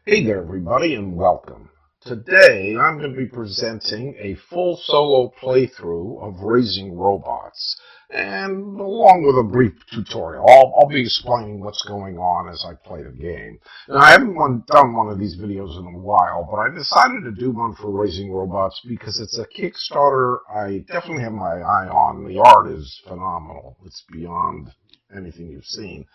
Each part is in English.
Hey there everybody and welcome. Today I'm going to be presenting a full solo playthrough of Raising Robots, and along with a brief tutorial. I'll be explaining what's going on as I play the game. Now, I haven't done one of these videos in a while, but I decided to do one for Raising Robots because it's a Kickstarter I definitely have my eye on. The art is phenomenal. It's beyond anything you've seen.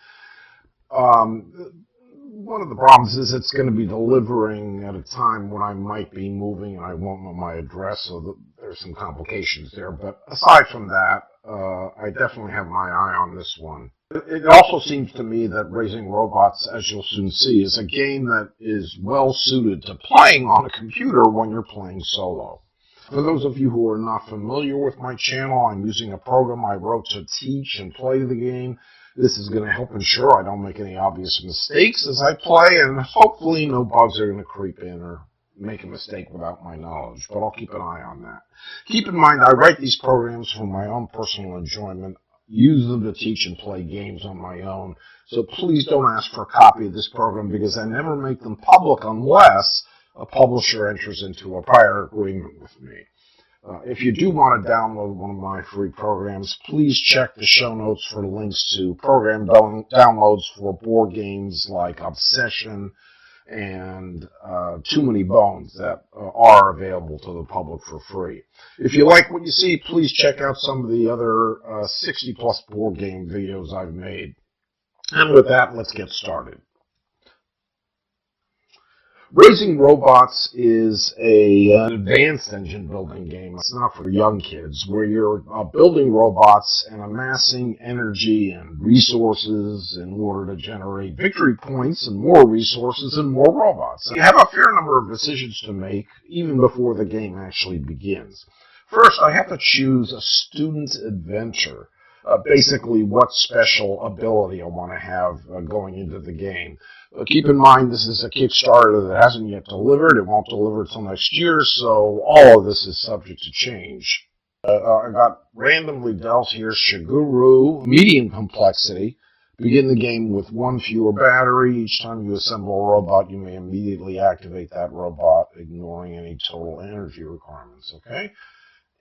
One of the problems is it's going to be delivering at a time when I might be moving and I won't know my address, so there's some complications there. But aside from that, I definitely have my eye on this one. It also seems to me that Raising Robots, as you'll soon see, is a game that is well suited to playing on a computer when you're playing solo. For those of you who are not familiar with my channel, I'm using a program I wrote to teach and play the game. This is going to help ensure I don't make any obvious mistakes as I play, and hopefully no bugs are going to creep in or make a mistake without my knowledge, but I'll keep an eye on that. Keep in mind, I write these programs for my own personal enjoyment, use them to teach and play games on my own, so please don't ask for a copy of this program because I never make them public unless a publisher enters into a prior agreement with me. If you do want to download one of my free programs, please check the show notes for links to program downloads for board games like Obsession and Too Many Bones that are available to the public for free. If you like what you see, please check out some of the other 60-plus board game videos I've made. And with that, let's get started. Raising Robots is an advanced engine building game. It's not for young kids, where you're building robots and amassing energy and resources in order to generate victory points and more resources and more robots. You have a fair number of decisions to make even before the game actually begins. First, I have to choose a student adventure. Basically what special ability I want to have going into the game. Keep in mind this is a Kickstarter that hasn't yet delivered. It won't deliver until next year, so all of this is subject to change. I got randomly dealt here Shiguru, medium complexity. Begin the game with one fewer battery. Each time you assemble a robot, you may immediately activate that robot, ignoring any total energy requirements, okay?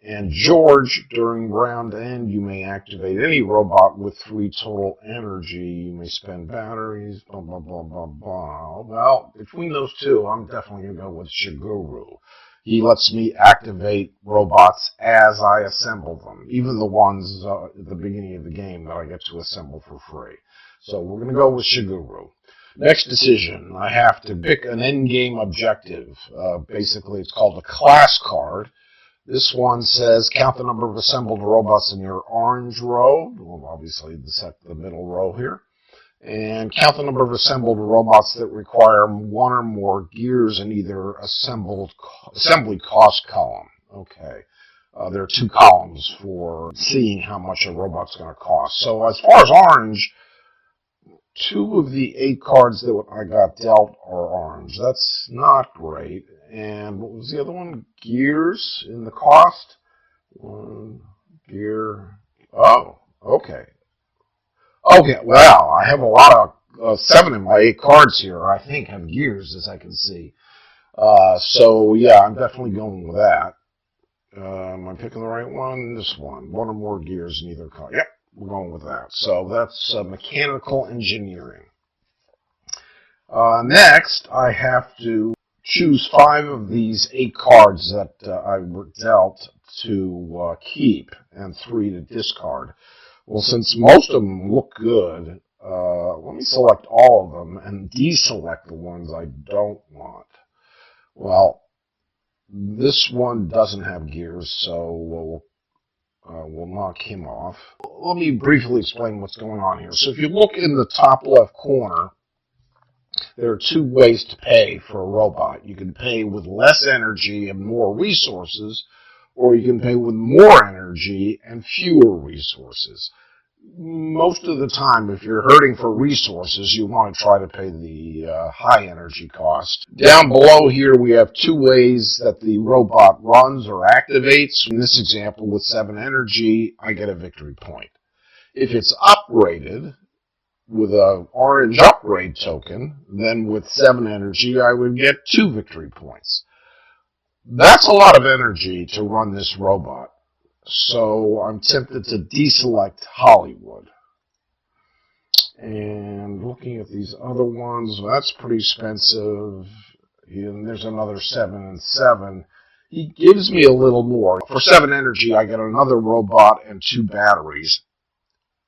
And George, during round end, you may activate any robot with 3 total energy. You may spend batteries, blah, blah, blah, blah, blah. Well, between those two, I'm definitely going to go with Shiguru. He lets me activate robots as I assemble them, even the ones at the beginning of the game that I get to assemble for free. So we're going to go with Shiguru. Next decision, I have to pick an endgame objective. Basically, it's called a class card. This one says count the number of assembled robots in your orange row, well, obviously the middle row here, and count the number of assembled robots that require 1 or more gears in either assembly cost column. Okay, there are 2 columns for seeing how much a robot's going to cost. So as far as orange, 2 of the 8 cards that I got dealt are orange. That's not great. And what was the other one? Gears in the cost. 1 gear. Oh, okay. Okay, well, I have a lot of 7 in my 8 cards here. I think have gears, as I can see. So yeah, I'm definitely going with that. Am I picking the right one? This one. 1 or more gears in either card. Yep, we're going with that. So that's mechanical engineering. Next, I have to choose 5 of these 8 cards that I were dealt to keep and 3 to discard. Well, since most of them look good, let me select all of them and deselect the ones I don't want. Well, this one doesn't have gears, so we'll knock him off. Let me briefly explain what's going on here. So if you look in the top left corner, there are 2 ways to pay for a robot. You can pay with less energy and more resources, or you can pay with more energy and fewer resources. Most of the time, if you're hurting for resources, you want to try to pay the high energy cost. Down below here, we have 2 ways that the robot runs or activates. In this example, with 7 energy, I get a victory point. If it's uprated, with an orange upgrade token, then with 7 energy, I would get 2 victory points. That's a lot of energy to run this robot. So I'm tempted to deselect Hollywood. And looking at these other ones, well, that's pretty expensive. And there's another 7 and 7. He gives me a little more. For 7 energy, I get another robot and 2 batteries.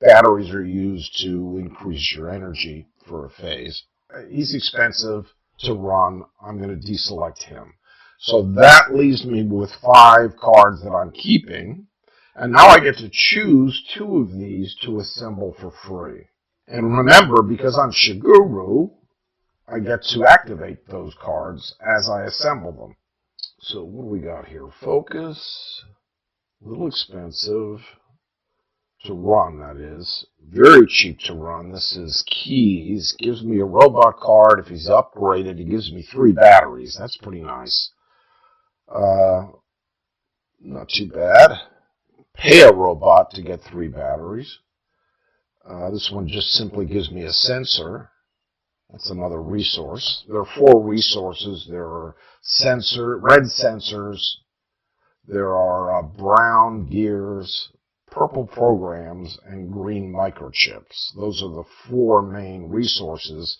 Batteries are used to increase your energy for a phase. He's expensive to run. I'm going to deselect him. So that leaves me with 5 cards that I'm keeping. And now I get to choose 2 of these to assemble for free. And remember, because I'm Shiguru, I get to activate those cards as I assemble them. So what do we got here? Focus, a little expensive to run, that is. Very cheap to run. This is keys. Gives me a robot card. If he's upgraded, he gives me 3 batteries. That's pretty nice. Not too bad. Pay a robot to get 3 batteries. This one just simply gives me a sensor. That's another resource. There are 4 resources. There are red sensors. There are brown gears, purple programs, and green microchips. Those are the 4 main resources.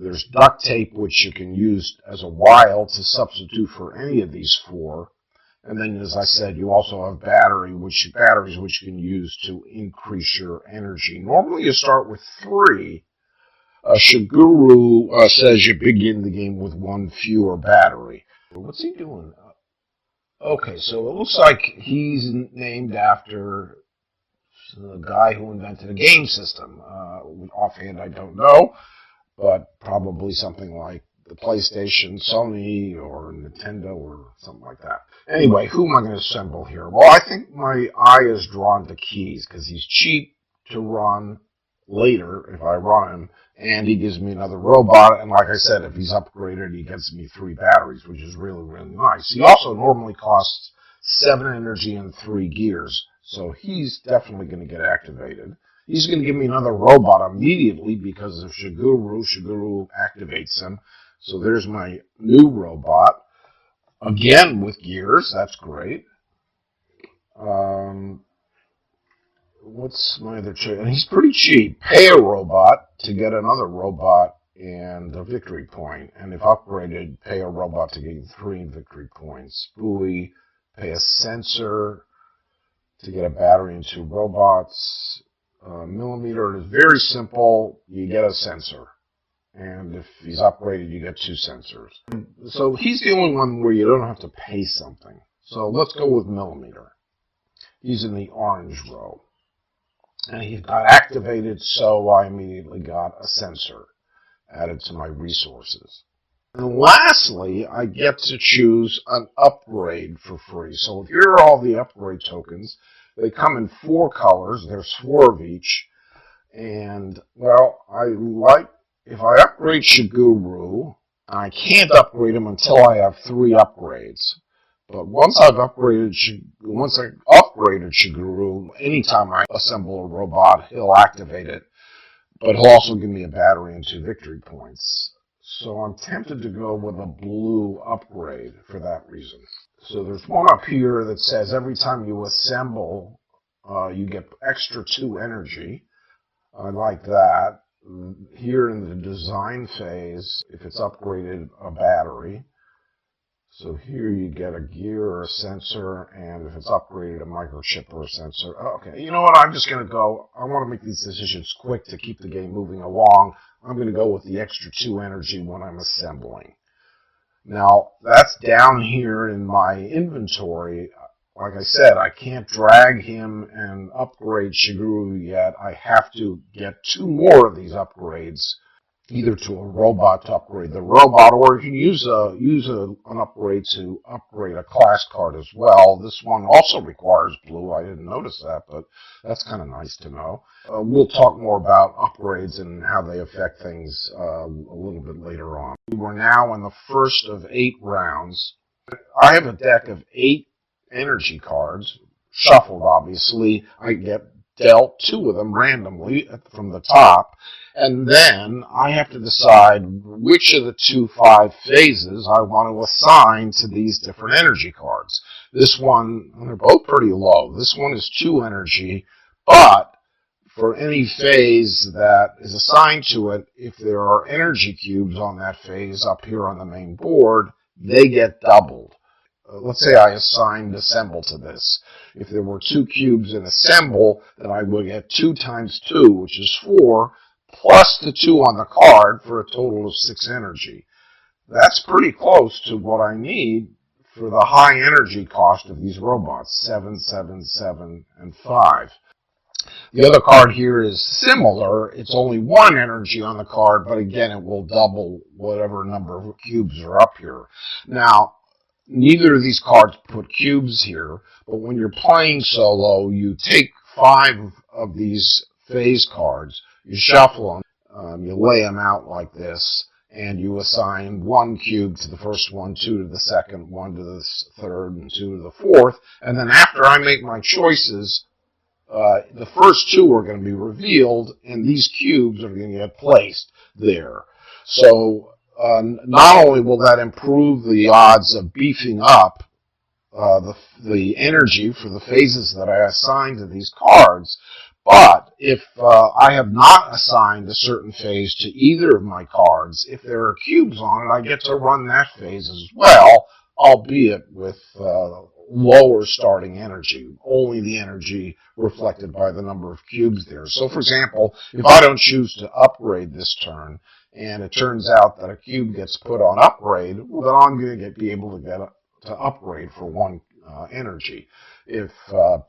There's duct tape, which you can use as a wile to substitute for any of these 4. And then, as I said, you also have batteries which you can use to increase your energy. Normally you start with 3. Shiguru says you begin the game with 1 fewer battery. What's he doing? Okay, so it looks like he's named after the guy who invented a game system. Offhand, I don't know, but probably something like the PlayStation, Sony, or Nintendo, or something like that. Anyway, who am I going to assemble here? Well, I think my eye is drawn to keys because he's cheap to run later if I run him, and he gives me another robot, and like I said, if he's upgraded, he gives me 3 batteries, which is really, really nice. He also normally costs 7 energy and 3 gears, so he's definitely going to get activated. He's going to give me another robot immediately because of Shiguru. Shiguru activates him. So there's my new robot. Again with gears. That's great. What's my other choice? And he's pretty cheap. Pay a robot to get another robot and a victory point. And if upgraded, pay a robot to get 3 victory points. Buoy, pay a sensor to get a battery and 2 robots. Millimeter is very simple. You get a sensor. And if he's upgraded, you get 2 sensors. So he's the only one where you don't have to pay something. So let's go with millimeter. He's in the orange row. And he got activated, so I immediately got a sensor added to my resources. And lastly, I get to choose an upgrade for free. So here are all the upgrade tokens. They come in 4 colors. There's 4 of each. And, well, if I upgrade Shiguru, I can't upgrade him until I have 3 upgrades. But once I upgraded Shiguru, anytime I assemble a robot, he'll activate it. But he'll also give me a battery and 2 victory points. So I'm tempted to go with a blue upgrade for that reason. So there's one up here that says every time you assemble, you get extra 2 energy. I like that. Here in the design phase, if it's upgraded, a battery. So here you get a gear or a sensor, and if it's upgraded, a microchip or a sensor. Okay, you know what? I'm just going to go. I want to make these decisions quick to keep the game moving along. I'm going to go with the extra 2 energy when I'm assembling. Now, that's down here in my inventory. Like I said, I can't drag him and upgrade Shiguru yet. I have to get 2 more of these upgrades, either to a robot to upgrade the robot, or you can use an upgrade to upgrade a class card as well. This one also requires blue. I didn't notice that, but that's kind of nice to know. We'll talk more about upgrades and how they affect things a little bit later on. We're now in the first of 8 rounds. I have a deck of 8 energy cards, shuffled obviously. I get dealt 2 of them randomly from the top, and then I have to decide which of the 2 5 phases I want to assign to these different energy cards. This one, they're both pretty low. This one is 2 energy, but for any phase that is assigned to it, if there are energy cubes on that phase up here on the main board, they get doubled. Let's say I assigned assemble to this. If there were 2 cubes in assemble, then I would get 2 times 2, which is 4, plus the 2 on the card for a total of 6 energy. That's pretty close to what I need for the high energy cost of these robots, 7, 7, 7, and 5. The other card here is similar. It's only 1 energy on the card, but again, it will double whatever number of cubes are up here. Now, neither of these cards put cubes here, but when you're playing solo, you take 5 of these phase cards, you shuffle them, you lay them out like this, and you assign 1 cube to the first one, 2 to the second, 1 to the third, and 2 to the fourth. And then after I make my choices, the first 2 are going to be revealed, and these cubes are going to get placed there. So not only will that improve the odds of beefing up the energy for the phases that I assign to these cards, but if I have not assigned a certain phase to either of my cards, if there are cubes on it, I get to run that phase as well, albeit with lower starting energy, only the energy reflected by the number of cubes there. So, for example, if I don't choose to upgrade this turn, and it turns out that a cube gets put on upgrade, well, then I'm going to be able to get to upgrade for 1 energy. If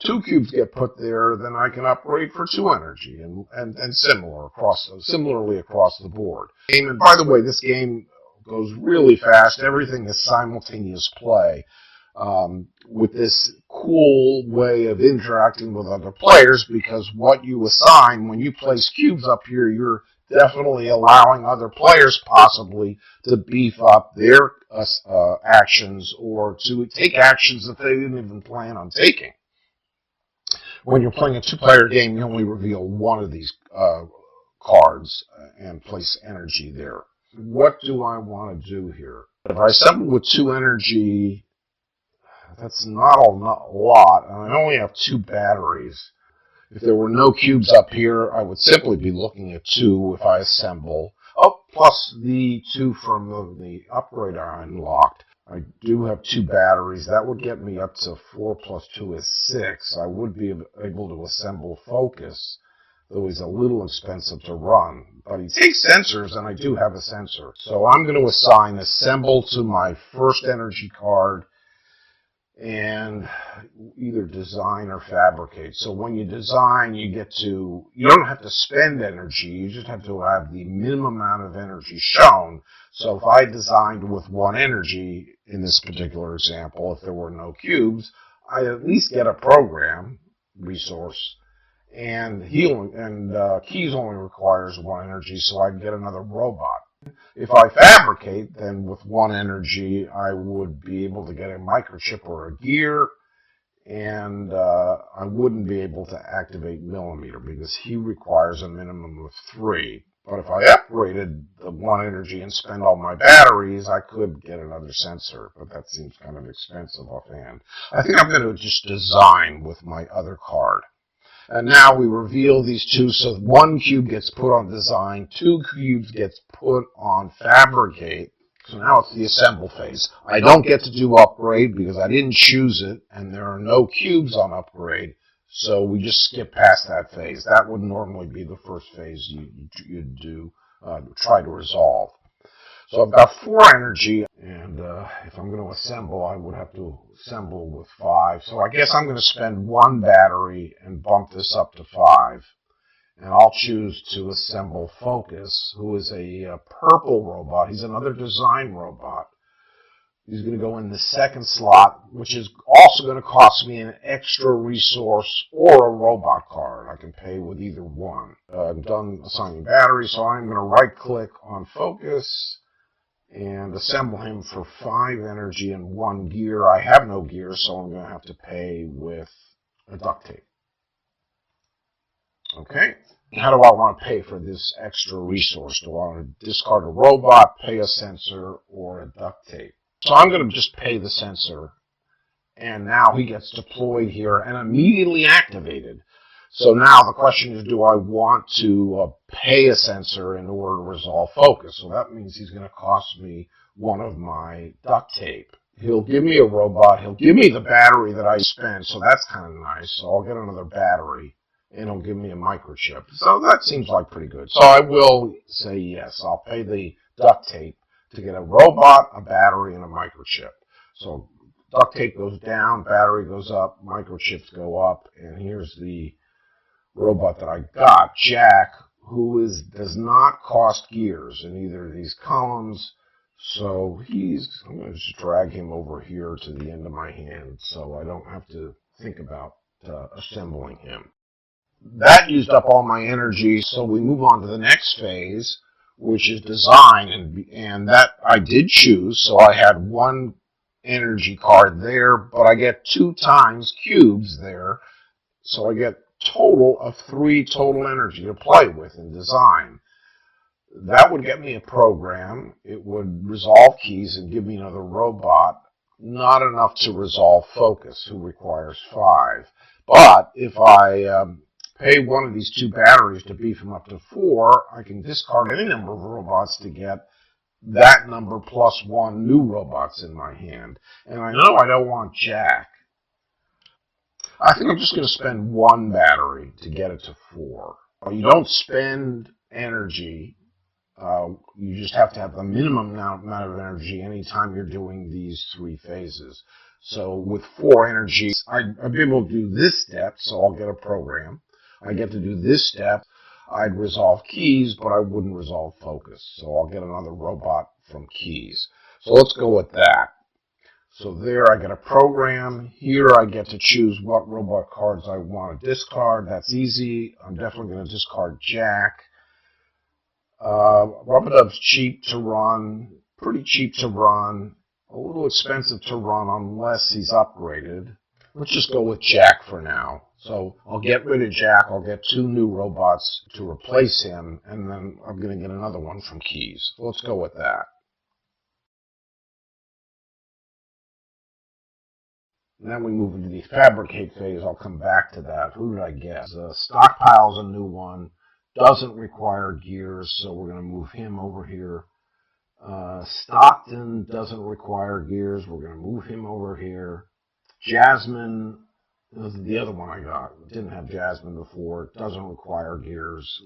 2 cubes get put there, then I can upgrade for 2 energy, and similarly across the board. And by the way, this game goes really fast. Everything is simultaneous play. With this cool way of interacting with other players, because what you assign when you place cubes up here, you're definitely allowing other players possibly to beef up their actions or to take actions that they didn't even plan on taking. When you're playing a 2-player game, you only reveal 1 of these cards and place energy there. What do I want to do here? If I assemble with 2 energy, that's not a lot, and I only have 2 batteries. If there were no cubes up here, I would simply be looking at 2 if I assemble. Oh, plus the 2 from the upgrade I unlocked. I do have 2 batteries. That would get me up to 4 plus 2 is 6. I would be able to assemble focus, though he's a little expensive to run. But he takes sensors, and I do have a sensor. So I'm going to assign assemble to my first energy card, and either design or fabricate. So when you design, you don't have to spend energy, you just have to have the minimum amount of energy shown. So if I designed with 1 energy in this particular example, if there were no cubes, I at least get a program resource, and keys only requires 1 energy, so I can get another robot. If I fabricate, then with 1 energy, I would be able to get a microchip or a gear, and I wouldn't be able to activate Millimeter because he requires a minimum of 3. But if I upgraded the 1 energy and spend all my batteries, I could get another sensor, but that seems kind of expensive offhand. I think I'm going to just design with my other card. And now we reveal these 2, so 1 cube gets put on design, 2 cubes gets put on fabricate. So now it's the assemble phase. I don't get to do upgrade because I didn't choose it, and there are no cubes on upgrade, so we just skip past that phase. That would normally be the first phase you'd do, try to resolve. So I've got 4 energy, and if I'm going to assemble, I would have to assemble with 5. So I guess I'm going to spend 1 battery and bump this up to 5. And I'll choose to assemble Focus, who is a purple robot. He's another design robot. He's going to go in the second slot, which is also going to cost me an extra resource or a robot card. I can pay with either one. I'm done assigning batteries, so I'm going to right-click on Focus and assemble him for 5 energy and 1 gear. I have no gear, so I'm going to have to pay with a duct tape. Okay. How do I want to pay for this extra resource? Do I want to discard a robot, pay a sensor, or a duct tape? So I'm going to just pay the sensor, and now he gets deployed here and immediately activated. So now the question is, do I want to pay a sensor in order to resolve focus? So that means he's going to cost me one of my duct tape. He'll give me a robot. He'll give me the battery that I spent, so that's kind of nice. So I'll get another battery, and he'll give me a microchip. So that seems like pretty good. So I will say yes. I'll pay the duct tape to get a robot, a battery, and a microchip. So duct tape goes down, battery goes up, microchips go up, and here's the robot that I got, Jack, who does not cost gears in either of these columns. So I'm going to just drag him over here to the end of my hand so I don't have to think about assembling him. That used up all my energy, so we move on to the next phase, which is design, and that I did choose, so I had one energy card there, but I get 2 times cubes there, so I get total of 3 total energy to play with in design. That would get me a program. It would resolve keys and give me another robot. Not enough to resolve focus, who requires 5. But if I pay one of these 2 batteries to beef him up to 4, I can discard any number of robots to get that number plus 1 new robots in my hand. And I know I don't want Jack. I think I'm just going to spend 1 battery to get it to 4. You don't spend energy. You just have to have the minimum amount of energy anytime you're doing these 3 phases. So with 4 energy, I'd be able to do this step, so I'll get a program. I get to do this step. I'd resolve keys, but I wouldn't resolve focus. So I'll get another robot from keys. So let's go with that. So there I get a program. Here I get to choose what robot cards I want to discard. That's easy. I'm definitely going to discard Jack. Rubber-Dub's cheap to run, pretty cheap to run, a little expensive to run unless he's upgraded. Let's just go with Jack for now. So I'll get rid of Jack, I'll get 2 new robots to replace him, and then I'm going to get another one from Keys. Let's go with that. And then we move into the fabricate phase. I'll come back to that. Who did I get? Stockpile's a new one. Doesn't require gears, so we're going to move him over here. Stockton doesn't require gears. We're going to move him over here. Jasmine, this is the other one I got. Didn't have Jasmine before. Doesn't require gears.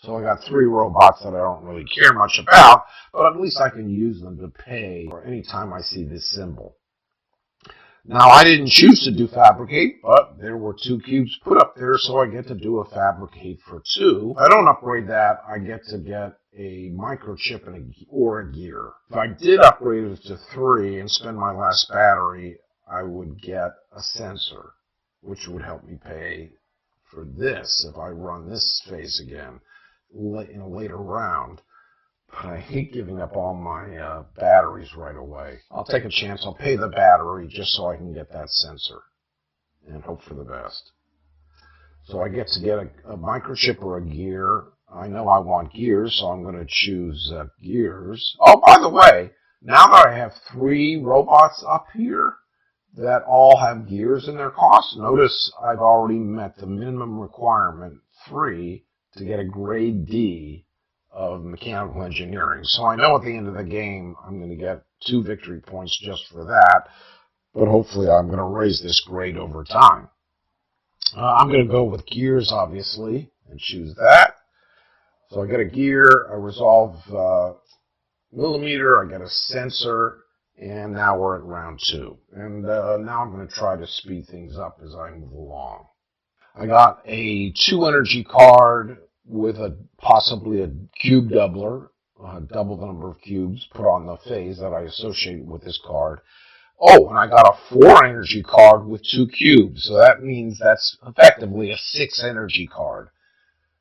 So I got 3 robots that I don't really care much about, but at least I can use them to pay for any time I see this symbol. Now, I didn't choose to do fabricate, but there were 2 cubes put up there, so I get to do a fabricate for 2. If I don't upgrade that, I get to get a microchip or a gear. If I did upgrade it to 3 and spend my last battery, I would get a sensor, which would help me pay for this if I run this phase again in a later round. But I hate giving up all my batteries right away. I'll take a chance. I'll pay the battery just so I can get that sensor and hope for the best. So I get to get a microchip or a gear. I know I want gears, so I'm going to choose gears. Oh, by the way, now that I have 3 robots up here that all have gears in their cost, notice I've already met the minimum requirement, 3, to get a grade D of mechanical engineering. So I know at the end of the game I'm going to get 2 victory points just for that, but hopefully I'm going to raise this grade over time. I'm going to go with gears, obviously, and choose that. So I get a gear, I resolve millimeter, I get a sensor, and now we're at round 2. And now I'm going to try to speed things up as I move along. I got a 2 energy card with possibly a cube doubler, double the number of cubes put on the phase that I associate with this card. Oh, and I got a 4 energy card with 2 cubes, so that means that's effectively a 6 energy card.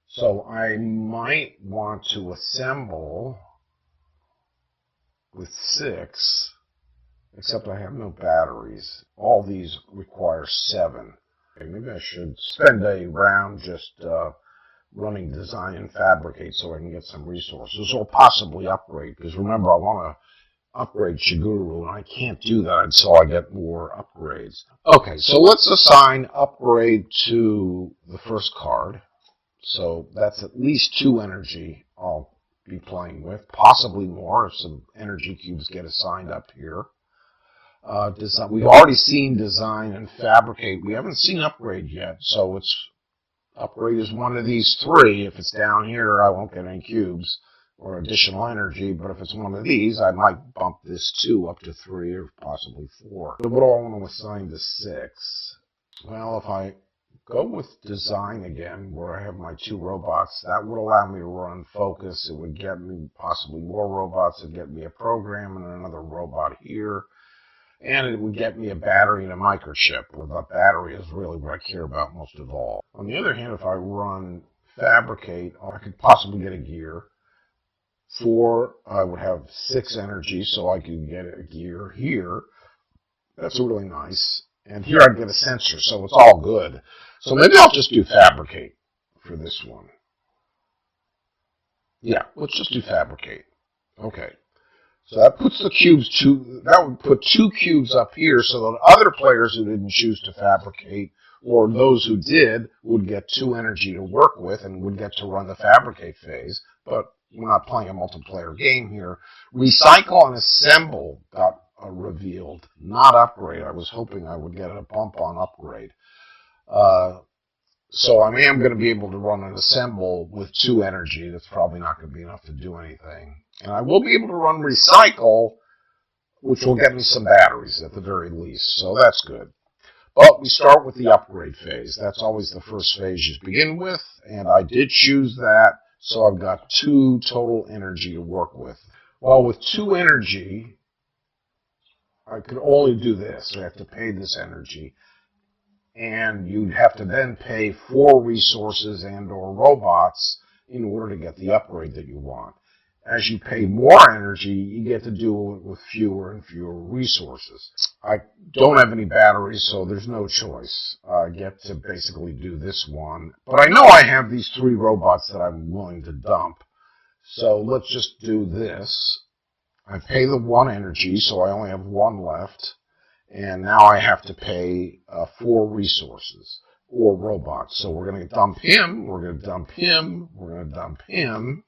So I might want to assemble with 6, except I have no batteries. All these require 7. Okay, maybe I should spend a round just running design and fabricate so I can get some resources or possibly upgrade. Because remember, I want to upgrade Shiguru, and I can't do that until I get more upgrades. Okay, so let's assign upgrade to the first card. So that's at least 2 energy I'll be playing with, possibly more if some energy cubes get assigned up here. We've already seen design and fabricate. We haven't seen upgrade yet, so upgrade is one of these 3. If it's down here, I won't get any cubes or additional energy, but if it's one of these, I might bump this 2 up to 3 or possibly 4. So what do I want to assign to 6? Well, if I go with design again, where I have my 2 robots, that would allow me to run focus. It would get me possibly more robots. It would get me a program and another robot here. And it would get me a battery and a microchip. Well, the battery is really what I care about most of all. On the other hand, if I run fabricate, I could possibly get a gear. 4, I would have 6 energy, so I could get a gear here. That's really nice. And here I'd get a sensor, so it's all good. So maybe I'll just do fabricate for this one. Yeah, let's just do fabricate. Okay. So that puts the cubes that would put 2 cubes up here so that other players who didn't choose to fabricate, or those who did, would get 2 energy to work with and would get to run the fabricate phase. But we're not playing a multiplayer game here. Recycle and assemble got revealed, not upgrade. I was hoping I would get a bump on upgrade. So I am going to be able to run an assemble with 2 energy. That's probably not going to be enough to do anything. And I will be able to run recycle, which will get me some batteries at the very least. So that's good. But we start with the upgrade phase. That's always the first phase you begin with. And I did choose that. So I've got 2 total energy to work with. Well, with 2 energy, I could only do this. I have to pay this energy. And you'd have to then pay 4 resources and or robots in order to get the upgrade that you want. As you pay more energy, you get to do it with fewer and fewer resources. I don't have any batteries, so there's no choice. I get to basically do this one. But I know I have these 3 robots that I'm willing to dump. So let's just do this. I pay the 1 energy, so I only have 1 left. And now I have to pay 4 resources or robots. So we're going to dump him, we're going to dump him, we're going to dump him.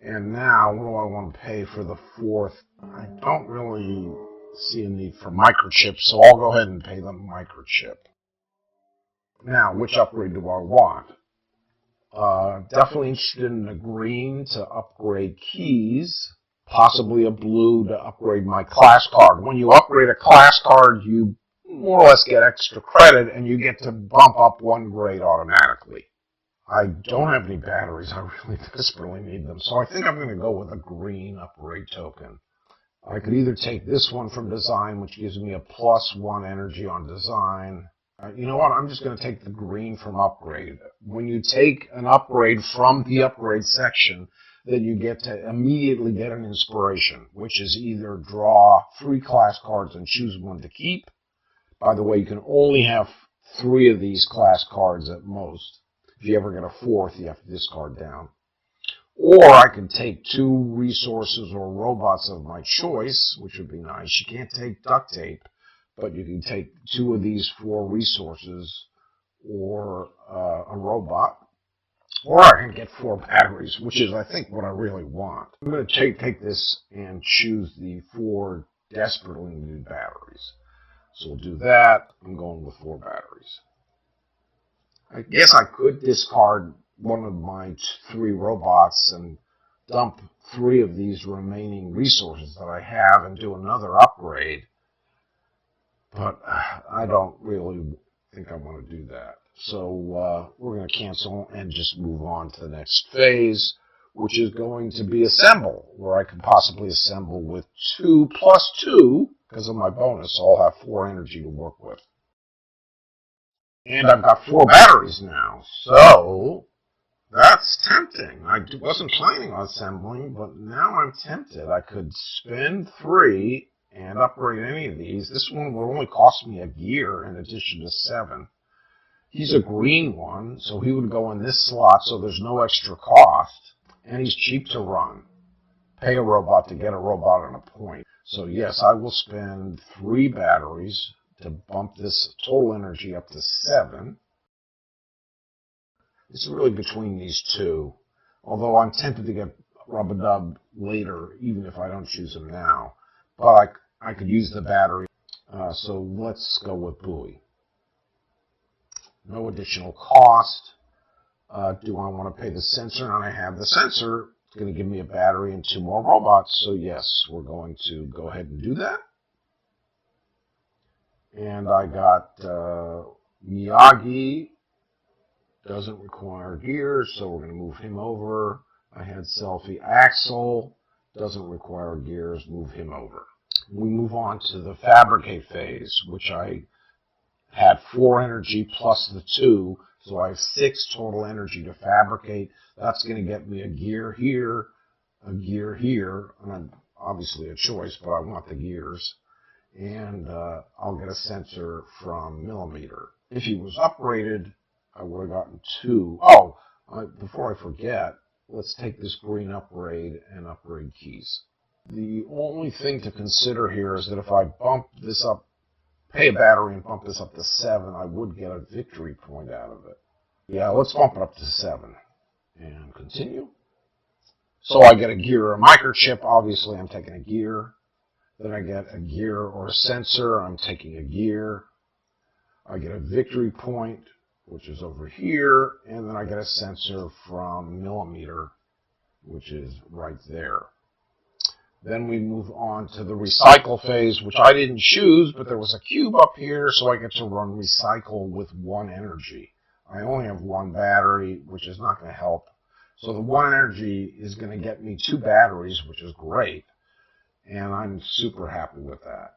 And now, what do I want to pay for the 4th? I don't really see a need for microchips, so I'll go ahead and pay the microchip. Now, which upgrade do I want? Definitely interested in the green to upgrade keys. Possibly a blue to upgrade my class card. When you upgrade a class card, you more or less get extra credit, and you get to bump up 1 grade automatically. I don't have any batteries. I really desperately need them. So I think I'm going to go with a green upgrade token. I could either take this one from design, which gives me a +1 energy on design. You know what? I'm just going to take the green from upgrade. When you take an upgrade from the upgrade section, then you get to immediately get an inspiration, which is either draw 3 class cards and choose 1 to keep. By the way, you can only have 3 of these class cards at most. If you ever get a 4th, you have to discard down. Or I can take 2 resources or robots of my choice, which would be nice. You can't take duct tape, but you can take 2 of these 4 resources or a robot. Or I can get 4 batteries, which is, I think, what I really want. I'm going to take this and choose the 4 desperately needed batteries. So we'll do that. I'm going with 4 batteries. I guess I could discard one of my 3 robots and dump 3 of these remaining resources that I have and do another upgrade. But I don't really think I want to do that. So we're going to cancel and just move on to the next phase, which is going to be assemble, where I could possibly assemble with 2 + 2, because of my bonus, so I'll have 4 energy to work with. And I've got 4 batteries now, so that's tempting. I wasn't planning on assembling, but now I'm tempted. I could spend 3 and upgrade any of these. This one will only cost me a gear in addition to 7. He's a green one, so he would go in this slot, so there's no extra cost, and he's cheap to run. Pay a robot to get a robot on a point. So yes, I will spend 3 batteries to bump this total energy up to 7. It's really between these two, although I'm tempted to get Rub-a-Dub later, even if I don't choose him now. But I could use the battery, so let's go with Buoy. No additional cost. Do I want to pay the sensor? And I have the sensor. It's going to give me a battery and 2 more robots. So yes, we're going to go ahead and do that. And I got Miyagi. Doesn't require gears, so we're going to move him over. I had Selfie Axel. Doesn't require gears. Move him over. We move on to the fabricate phase, which I had 4 energy plus the 2, so I have 6 total energy to fabricate. That's going to get me a gear here, and obviously a choice, but I want the gears. And I'll get a sensor from Millimeter. If he was upgraded, I would have gotten 2. Oh, before I forget, let's take this green upgrade and upgrade keys. The only thing to consider here is that if I bump this up, pay a battery and bump this up to 7, I would get a victory point out of it. Yeah, let's bump it up to 7 and continue. So I get a gear or a microchip. Obviously, I'm taking a gear. Then I get a gear or a sensor. I'm taking a gear. I get a victory point, which is over here. And then I get a sensor from Millimeter, which is right there. Then we move on to the recycle phase, which I didn't choose, but there was a cube up here, so I get to run recycle with 1 energy. I only have 1 battery, which is not going to help. So the 1 energy is going to get me 2 batteries, which is great. And I'm super happy with that.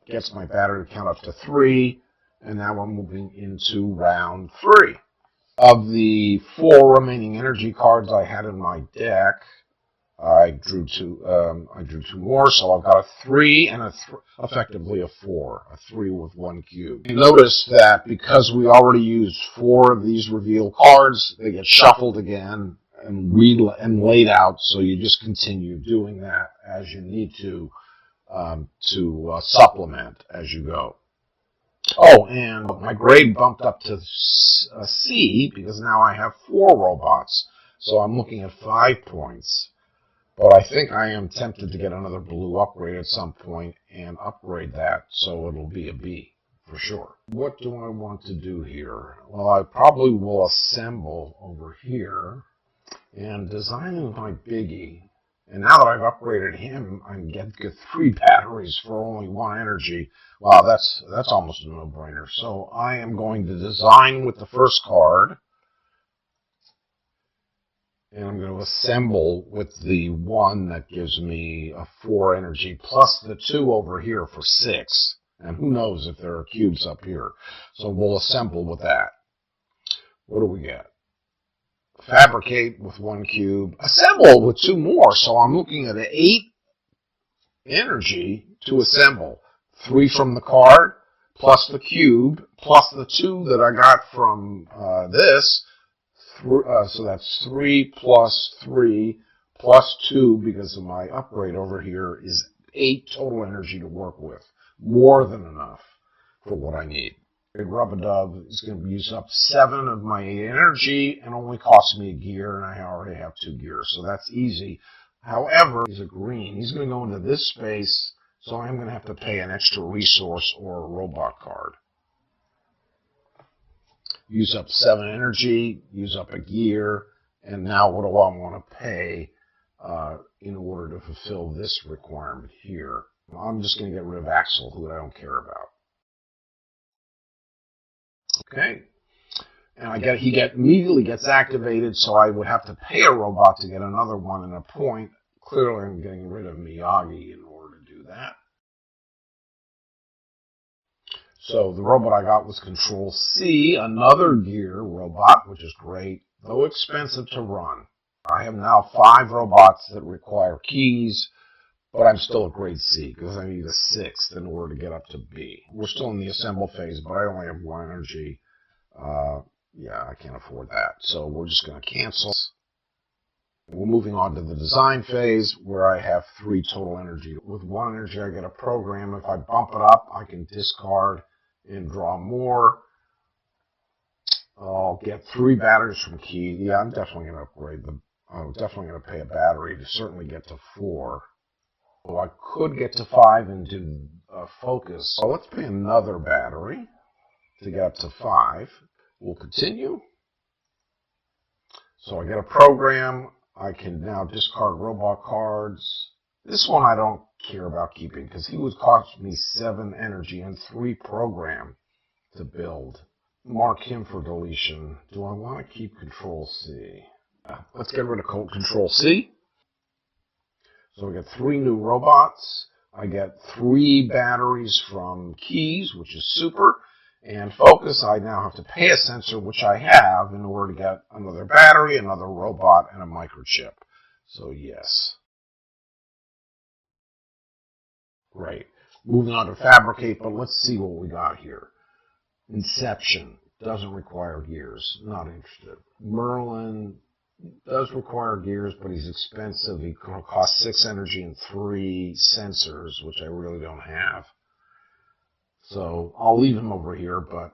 Gets my battery count up to 3, and now we're moving into round 3. Of the 4 remaining energy cards I had in my deck, I drew 2 more, so I've got a 3 and effectively a 4, a 3 with 1 cube. You notice that because we already used 4 of these reveal cards, they get shuffled again and laid out, so you just continue doing that as you need to supplement as you go. Oh, and my grade bumped up to a C because now I have 4 robots, so I'm looking at 5 points. But I think I am tempted to get another blue upgrade at some point and upgrade that so it'll be a B for sure. What do I want to do here? Well, I probably will assemble over here and design my biggie. And now that I've upgraded him, I can get 3 batteries for only 1 energy. Wow, that's almost a no-brainer. So I am going to design with the first card. And I'm going to assemble with the 1 that gives me a 4 energy, plus the 2 over here for 6. And who knows if there are cubes up here. So we'll assemble with that. What do we get? Fabricate with 1 cube. Assemble with 2 more. So I'm looking at 8 energy to assemble. 3 from the card, plus the cube, plus the 2 that I got from this. So that's 3 plus 3 plus 2, because of my upgrade over here, is 8 total energy to work with. More than enough for what I need. Rub-a-Dub is going to use up 7 of my 8 energy and only cost me a gear, and I already have 2 gears, so that's easy. However, he's a green. He's going to go into this space, so I'm going to have to pay an extra resource or a robot card. Use up 7 energy, use up a gear, and now what do I want to pay in order to fulfill this requirement here? I'm just going to get rid of Axel, who I don't care about. Okay, and he immediately gets activated, so I would have to pay a robot to get another 1 and a point. Clearly, I'm getting rid of Miyagi in order to do that. So the robot I got was Control C, another gear robot, which is great, though expensive to run. I have now 5 robots that require keys, but I'm still a grade C because I need a 6th in order to get up to B. We're still in the assemble phase, but I only have 1 energy. Yeah, I can't afford that. So we're just going to cancel. We're moving on to the design phase where I have 3 total energy. With 1 energy, I get a program. If I bump it up, I can discard and draw more. I'll get 3 batteries from key. Yeah, I'm definitely going to upgrade them. I'm definitely going to pay a battery to certainly get to 4. So I could get to 5 and do focus. So let's pay another battery to get up to 5. We'll continue. So I get a program. I can now discard robot cards. This one I don't care about keeping because he would cost me 7 energy and 3 program to build. Mark him for deletion. Do I want to keep Control C? Let's get rid of Control C. So I get 3 new robots. I get 3 batteries from keys, which is super. And focus, I now have to pay a sensor, which I have, in order to get another battery, another robot, and a microchip. So yes. Great. Moving on to fabricate, but let's see what we got here. Inception doesn't require gears. Not interested. Merlin does require gears, but he's expensive. He costs 6 energy and 3 sensors, which I really don't have. So I'll leave him over here, but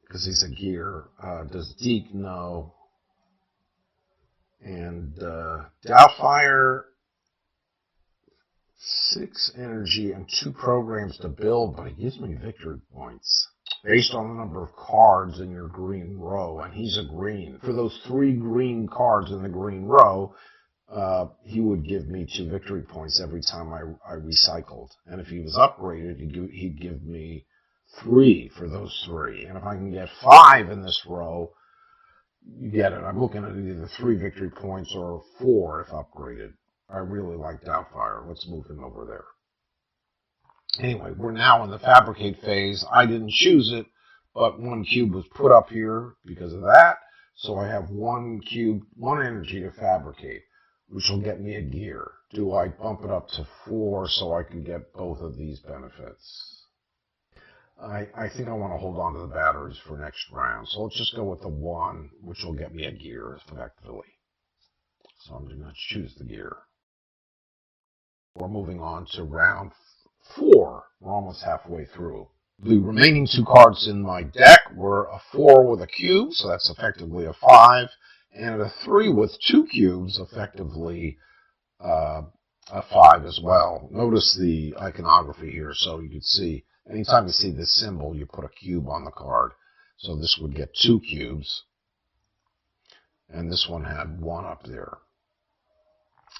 because he's a gear. Does Deke? No. And Doubtfire, 6 energy and 2 programs to build, but he gives me victory points based on the number of cards in your green row, and he's a green. For those 3 green cards in the green row, he would give me 2 victory points every time I recycled. And if he was upgraded, he'd give me 3 for those 3. And if I can get 5 in this row, you get it. I'm looking at either 3 victory points or 4 if upgraded. I really like Doubtfire. Let's move him over there. Anyway, we're now in the fabricate phase. I didn't choose it, but 1 cube was put up here because of that. So I have 1 cube, 1 energy to fabricate, which will get me a gear. Do I bump it up to 4 so I can get both of these benefits? I think I want to hold on to the batteries for next round. So let's just go with the 1, which will get me a gear effectively. So I'm going to choose the gear. We're moving on to round 4. We're almost halfway through. The remaining 2 cards in my deck were a 4 with a cube, so that's effectively a 5, and a 3 with 2 cubes, effectively a 5 as well. Notice the iconography here, so you can see, anytime you see this symbol, you put a cube on the card. So this would get 2 cubes, and this one had 1 up there.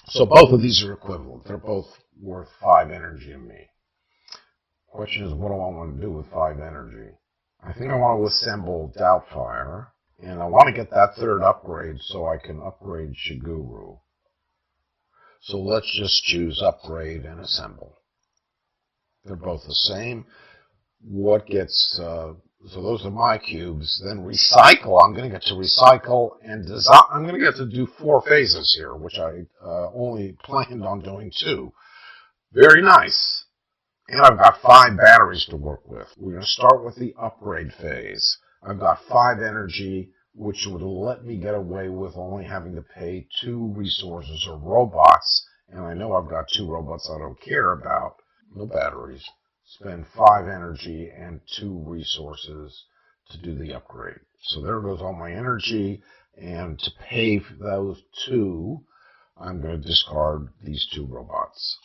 So both of these are equivalent. They're both worth 5 energy to me. Question is, what do I want to do with 5 energy? I think I want to assemble Doubtfire, and I want to get that 3rd upgrade so I can upgrade Shiguru. So let's just choose upgrade and assemble. They're both the same. What gets, so those are my cubes. Then recycle, I'm going to get to recycle and design. I'm going to get to do 4 phases here, which I only planned on doing 2. Very nice. And I've got 5 batteries to work with. We're going to start with the upgrade phase. I've got 5 energy, which would let me get away with only having to pay 2 resources or robots. And I know I've got 2 robots I don't care about. No batteries. Spend 5 energy and 2 resources to do the upgrade. So there goes all my energy. And to pay for those 2, I'm going to discard these 2 robots.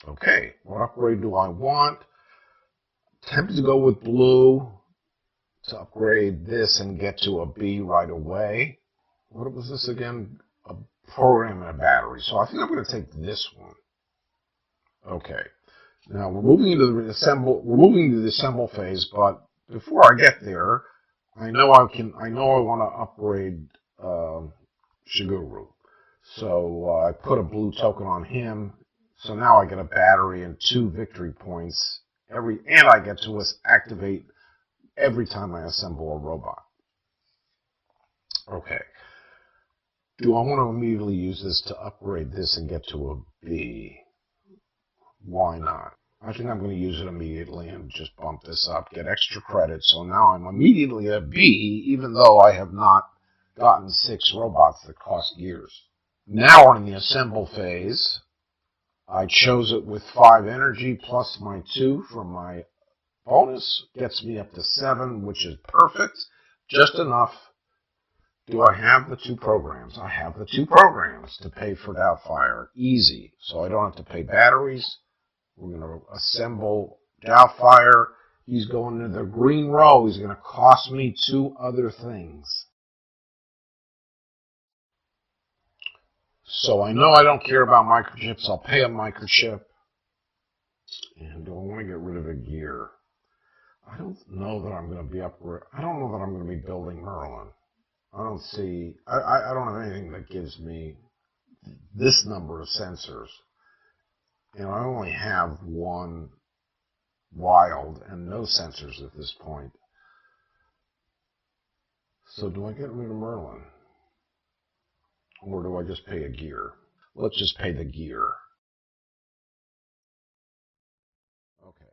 Okay, what upgrade do I want? Tempted to go with blue to upgrade this and get to a B right away. What was this again? A program and a battery. So I think I'm going to take this one. Okay. Now we're moving into the assemble phase, but before I get there, I know I want to upgrade Shiguru. So I put a blue token on him. So now I get a battery and 2 victory points and I get to activate every time I assemble a robot. Okay. Do I want to immediately use this to upgrade this and get to a B? Why not? I think I'm going to use it immediately and just bump this up, get extra credit. So now I'm immediately at B, even though I have not gotten 6 robots that cost gears. Now we're in the assemble phase. I chose it with 5 energy plus my 2 from my bonus. Gets me up to 7, which is perfect. Just enough. Do I have the 2 programs? I have the 2 programs to pay for Doubtfire. Easy. So I don't have to pay batteries. We're going to assemble Doubtfire. He's going to the green row. He's going to cost me 2 other things. So I know I don't care about microchips. I'll pay a microchip. And do I want to get rid of a gear? I don't know that I'm going to be I don't know that I'm going to be building Merlin. I don't see, I don't have anything that gives me this number of sensors. And I only have 1 wild and no sensors at this point. So do I get rid of Merlin? Or do I just pay a gear? Let's just pay the gear. Okay.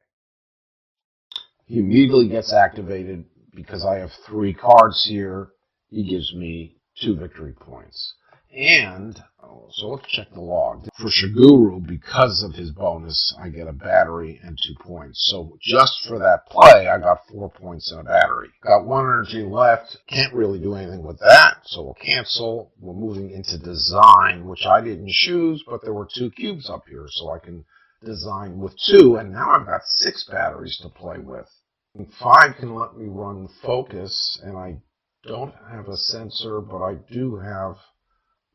He immediately gets activated because I have 3 cards here. He gives me 2 victory points. And, so let's check the log. For Shiguru, because of his bonus, I get a battery and 2 points. So just for that play, I got 4 points and a battery. Got 1 energy left. Can't really do anything with that, so we'll cancel. We're moving into design, which I didn't choose, but there were 2 cubes up here, so I can design with 2, and now I've got 6 batteries to play with. And 5 can let me run focus, and I don't have a sensor, but I do have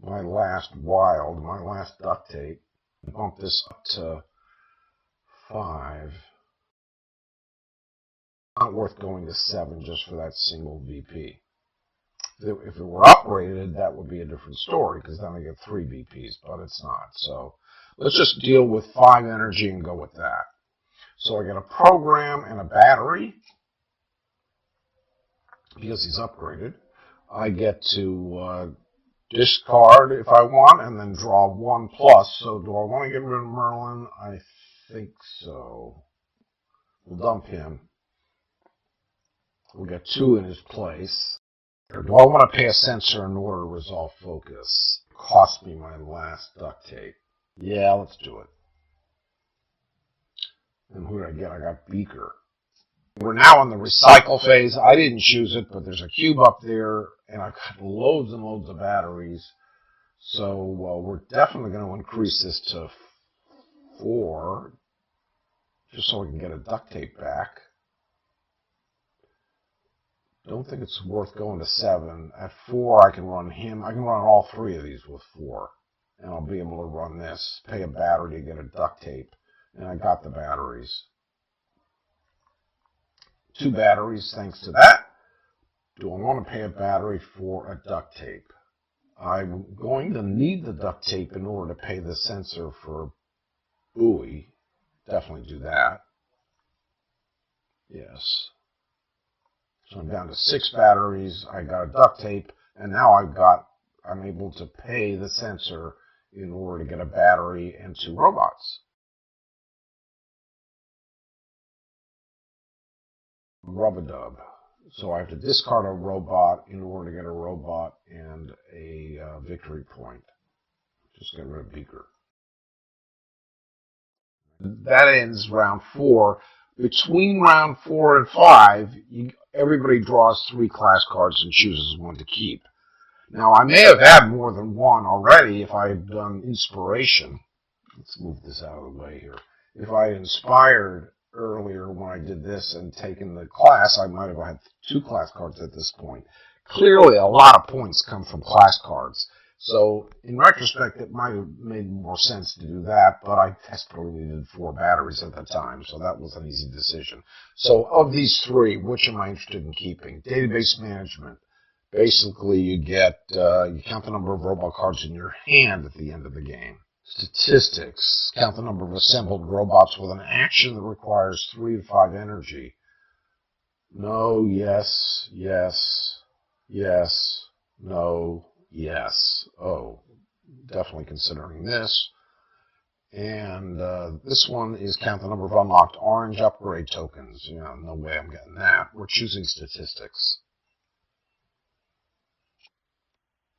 my last wild, my last duct tape. Bump this up to 5. Not worth going to 7 just for that single VP. If it were upgraded, that would be a different story, because then I get 3 VPs, but it's not. So let's just deal with 5 energy and go with that. So I get a program and a battery, because he's upgraded. I get to discard if I want, and then draw 1 plus. So do I want to get rid of Merlin? I think so. We'll dump him. We'll get 2 in his place. Or do I want to pay a sensor in order to resolve focus? It cost me my last duct tape. Yeah, let's do it. And who did I get? I got Beaker. We're now in the recycle phase. I didn't choose it, but there's a cube up there, and I've got loads and loads of batteries. So we're definitely going to increase this to 4, just so we can get a duct tape back. Don't think it's worth going to 7. At 4, I can run him. I can run all 3 of these with 4, and I'll be able to run this, pay a battery to get a duct tape, and I got the batteries. 2 batteries thanks to that. Do I want to pay a battery for a duct tape? I'm going to need the duct tape in order to pay the sensor for buoy. Definitely do that. Yes. So I'm down to 6 batteries. I got a duct tape, and now I'm able to pay the sensor in order to get a battery and 2 robots. Rub-a-dub. So I have to discard a robot in order to get a robot and a victory point. Just get rid of Beaker. That ends round 4. Between round 4 and 5, everybody draws 3 class cards and chooses 1 to keep. Now, I may have had more than 1 already if I had done inspiration. Let's move this out of the way here. If I had inspired earlier when I did this and taken the class, I might have had 2 class cards at this point. Clearly, a lot of points come from class cards. So, in retrospect, it might have made more sense to do that, but I desperately needed 4 batteries at the time, so that was an easy decision. So, of these 3, which am I interested in keeping? Database management. Basically, you count the number of robot cards in your hand at the end of the game. Statistics. Count the number of assembled robots with an action that requires 3 to 5 energy. No, yes, yes, yes, no, yes. Oh, definitely considering this. And this one is count the number of unlocked orange upgrade tokens. No way I'm getting that. We're choosing statistics.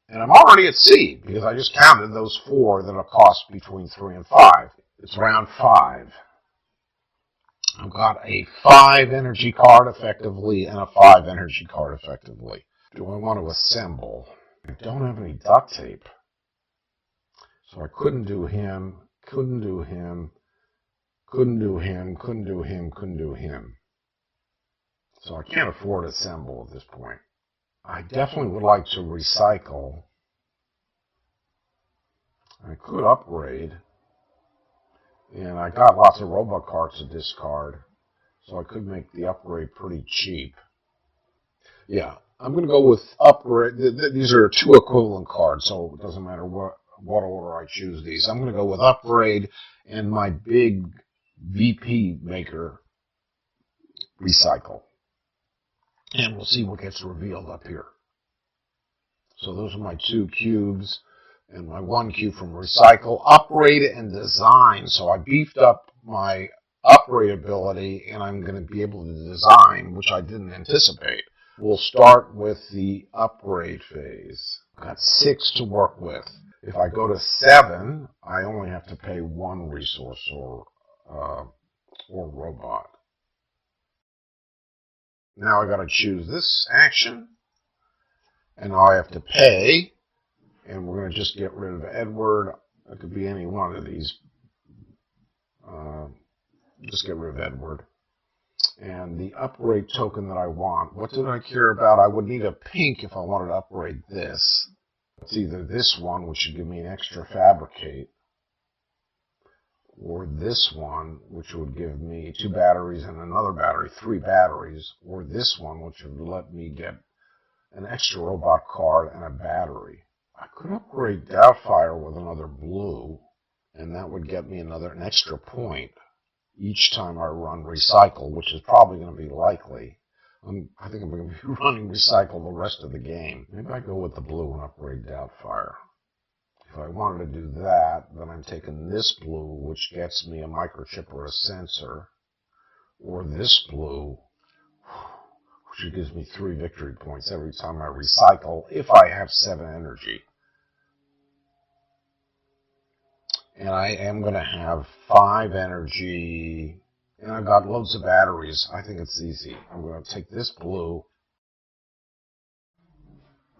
And I'm already at C because I just counted those 4 that have cost between 3 and 5. It's round 5. I've got a 5 energy card effectively and a 5 energy card effectively. Do I want to assemble? I don't have any duct tape. So I couldn't do him, couldn't do him, couldn't do him, couldn't do him, couldn't do him. So I can't afford to assemble at this point. I definitely would like to recycle. I could upgrade. And I got lots of robot cards to discard. So I could make the upgrade pretty cheap. Yeah, I'm going to go with upgrade. These are 2 equivalent cards, so it doesn't matter what order I choose these. I'm going to go with upgrade and my big VP maker recycle. And we'll see what gets revealed up here. So those are my 2 cubes and my 1 cube from recycle, upgrade, and design. So I beefed up my upgrade ability, and I'm going to be able to design, which I didn't anticipate. We'll start with the upgrade phase. I've got 6 to work with. If I go to 7, I only have to pay 1 resource or robot. Now I got to choose this action, and now I have to pay. And we're going to just get rid of Edward. It could be any one of these. Just get rid of Edward. And the upgrade token that I want, what did I care about? I would need a pink if I wanted to upgrade this. It's either this one, which would give me an extra fabricate, or this one, which would give me 2 batteries and another battery, 3 batteries, or this one, which would let me get an extra robot card and a battery. I could upgrade Doubtfire with another blue, and that would get me an extra point each time I run Recycle, which is probably going to be likely. I think I'm going to be running Recycle the rest of the game. Maybe I go with the blue and upgrade Doubtfire. If I wanted to do that, then I'm taking this blue, which gets me a microchip or a sensor, or this blue, which gives me 3 victory points every time I recycle, if I have 7 energy. And I am going to have 5 energy, and I've got loads of batteries. I think it's easy. I'm going to take this blue,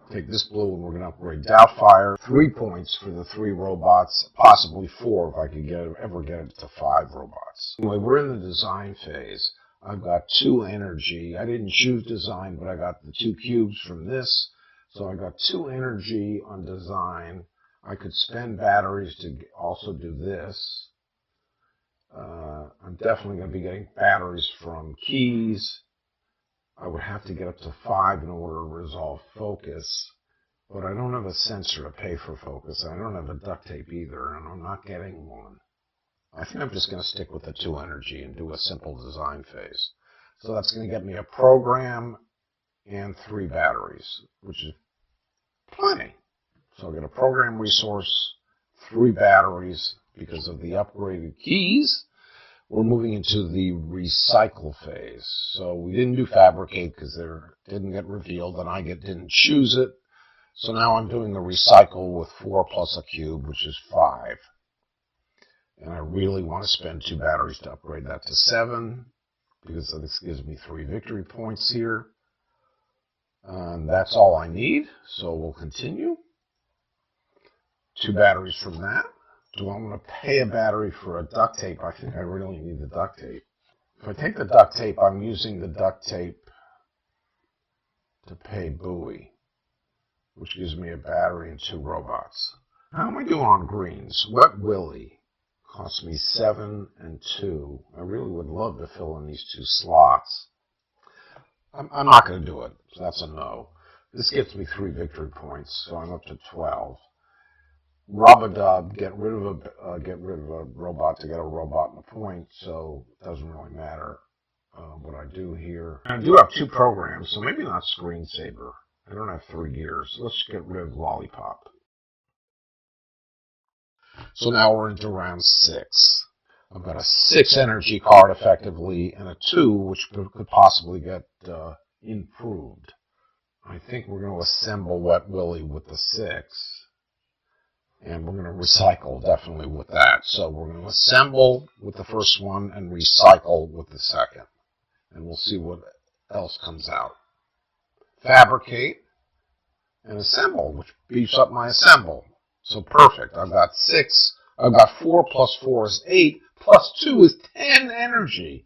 and we're going to upgrade Doubtfire. 3 points for the 3 robots, possibly 4 if I could ever get it to 5 robots. Anyway, we're in the design phase. I've got 2 energy. I didn't choose design, but I got the 2 cubes from this. So I got 2 energy on design. I could spend batteries to also do this. I'm definitely going to be getting batteries from keys. I would have to get up to 5 in order to resolve focus. But I don't have a sensor to pay for focus. I don't have a duct tape either, and I'm not getting one. I think I'm just going to stick with the 2 energy and do a simple design phase. So that's going to get me a program and 3 batteries, which is plenty. So I'll get a program resource, 3 batteries because of the upgraded keys. We're moving into the recycle phase. So we didn't do fabricate because they didn't get revealed and I didn't choose it. So now I'm doing the recycle with 4 plus a cube, which is 5. And I really want to spend 2 batteries to upgrade that to 7 because this gives me 3 victory points here. And that's all I need. So we'll continue. 2 batteries from that. Do I want to pay a battery for a duct tape? I think I really need the duct tape. If I take the duct tape, I'm using the duct tape to pay Bowie, which gives me a battery and 2 robots. How am I doing on greens? Wet Willie cost me 7 and 2. I really would love to fill in these 2 slots. I'm not going to do it, so that's a no. This gets me 3 victory points, so I'm up to 12. Rub-a-dub, get rid of a robot to get a robot and a point, so it doesn't really matter what I do here. I do have 2 programs, so maybe not screensaver. I don't have 3 gears. Let's get rid of Lollipop. So now we're into round 6. I've got a 6 energy card effectively and a 2, which could possibly get improved. I think we're going to assemble Wet Willie with the 6. And we're going to recycle definitely with that. So we're going to assemble with the first one and recycle with the second. And we'll see what else comes out. Fabricate and assemble, which beefs up my assemble. So perfect. I've got 6. I've got 4 plus 4 is 8. Plus 2 is 10 energy.